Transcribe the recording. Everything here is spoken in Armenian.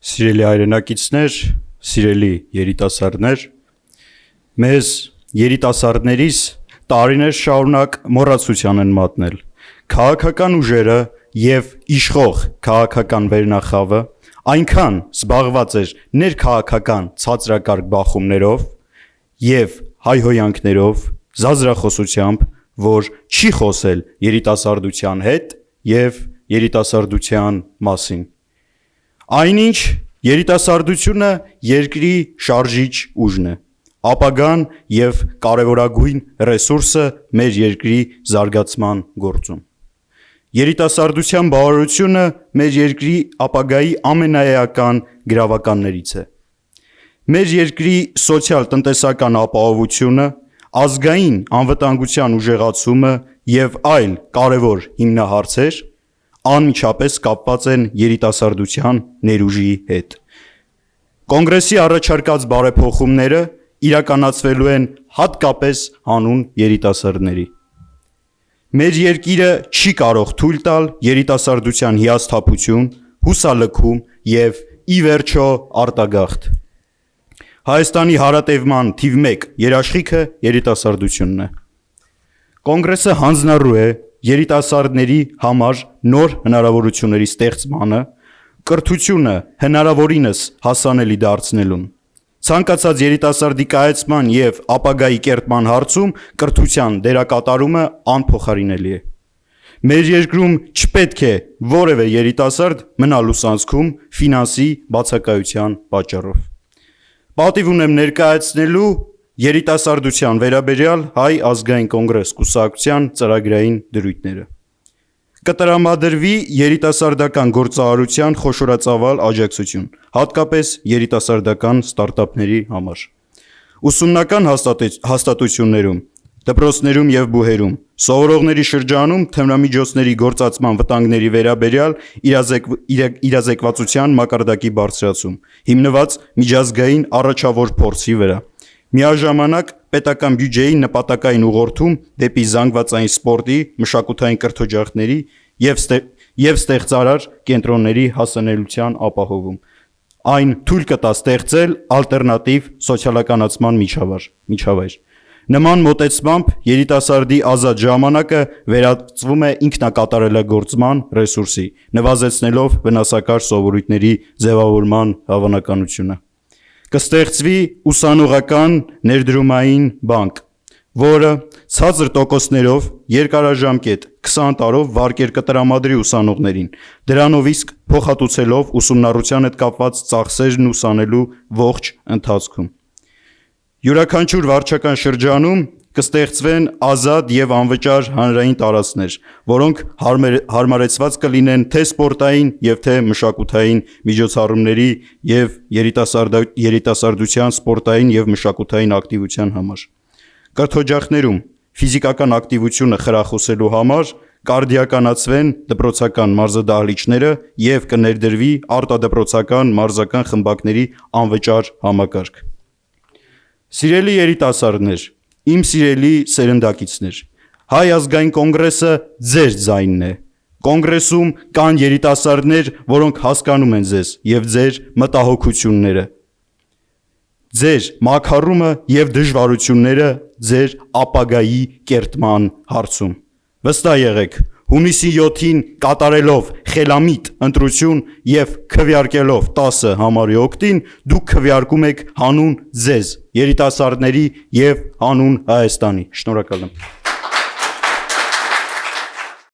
Սիրելի հայրենակիցներ, սիրելի երիտասարդներ, մեզ երիտասարդներիս տարիներ շարունակ մոռացության են մատնել։ Քաղաքական ուժերը եւ իշխող քաղաքական վերնախավը այնքան զբաղված էր ներքաղաքական ցածրակարգ բախումներով եւ հայհոյանքներով, զազրախոսությամբ, որ չի խոսել երիտասարդության հետ եւ երիտասարդության մասին։ Այնինչ երիտասարդությունը երկրի շարժիչ ուժն է, ապագան եւ կարևորագույն ռեսուրսը մեր երկրի զարգացման գործում։ Երիտասարդության բավարարությունը մեր երկրի ապագայի ամենաէական գրավականներից է։ Մեր երկրի սոցիալ-տնտեսական ապահովությունը, ազգային անվտանգության ուժեղացումը եւ այլ կարևոր հիմնահարցեր անմիջապես կապված են երիտասարդության ներուժի հետ։ Կոնգրեսի առաջարկած բարեփոխումները իրականացվելու են հատկապես հանուն երիտասարդների։ Մեր երկիրը չի կարող թույլ տալ երիտասարդության հիասթափություն, հուսալքում եւ ի վերջո արտագաղթ։ Հայաստանի հարատևման թիվ 1 երաշխիքը երիտասարդությունն է։ Կոնգրեսը հանձնառու է երիտասարդների համար նոր հնարավորությունների ստեղծմանը, կրթությունը հնարավորինս հասանելի դարձնելուն։ Ցանկացած երիտասարդի կայացման եւ ապագայի կերտման հարցում կրթության դերակատարումը անփոխարինելի է։ Մեր երկրում չպետք է որևէ երիտասարդ մնա լուսանցքում ֆինանսի բացակայության պատճառով։ Պատիվ ունեմ ներկայացնելու երիտասարդության վերաբերյալ Հայ ազգային կոնգրես կուսակցության ծրագրային դրույթները։ Կտրամադրվի երիտասարդական գործարարության խոշորածավալ աջակցություն, հատկապես երիտասարդական ստարտափների համար։ Ուսումնական հաստատություններում, դպրոցներում եւ բուհերում, սովորողների շրջանում թմրամիջոցների գործածման վտանգների վերաբերյալ իրազեկվածության մակարդակի բարձրացում, հիմնված միջազգային առաջավոր փորձի վրա։ Միաժամանակ պետական բյուջեի նպատակային ուղղորդում դեպի զանգվածային սպորտի, մշակութային կրթօջախների եւ ստեղծարար կենտրոնների հասանելիության ապահովում։ Այն թույլ կտա ստեղծել ալտերնատիվ սոցիալականացման միջավայր։ Նման մոտեցմամբ երիտասարդի ազատ ժամանակը վերածվում է ինքնակատարելագործման ռեսուրսի, նվազեցնելով վնասակար սովորույթների ձևավորման հավանականությունը։ Կստեղծվի ուսանողական ներդրումային բանկ, որը ցածր տոկոսներով երկարաժամկետ 20 տարով վարկեր կտրամադրի ուսանողներին, դրանով իսկ փոխհատուցելով ուսումնառության հետ կապված ծախսերն ուսանելու ողջ ընթացքում։ Յուրաքանչյուր վարչական շրջանում կստեղծվեն ազատ եւ անվճար հանրային տարածքներ, որոնք հարմարեցված կլինեն թե սպորտային եւ թե մշակութային միջոցառումների եւ երիտասարդության սպորտային եւ մշակութային ակտիվության համար։ Կրթօջախներում ֆիզիկական ակտիվությունը խրախուսելու համար կարդիականացվեն դպրոցական մարզադահլիճները եւ կներդրվի արտադպրոցական մարզական խմբակների անվճար համակարգ։ Սիրելի երիտասարդներ, իմ սիրելի սերնդակիցներ, Հայ ազգային կոնգրեսը ձեր ձայնն է։ Կոնգրեսում կան երիտասարդներ, որոնք հասկանում են ձեզ եւ ձեր մտահոգությունները, ձեր մաքարումը եւ դժվարությունները ձեր ապագայի կերտման հարցում։ Վստահ եղեք, հունիսի 7-ին կատարելով խելամիտ ընտրություն եւ քվեարկելով 10 համարի օգտին, դուք քվեարկում եք հանուն ձեզ, երիտասարդների եւ հանուն Հայաստանի։ Շնորհակալ եմ։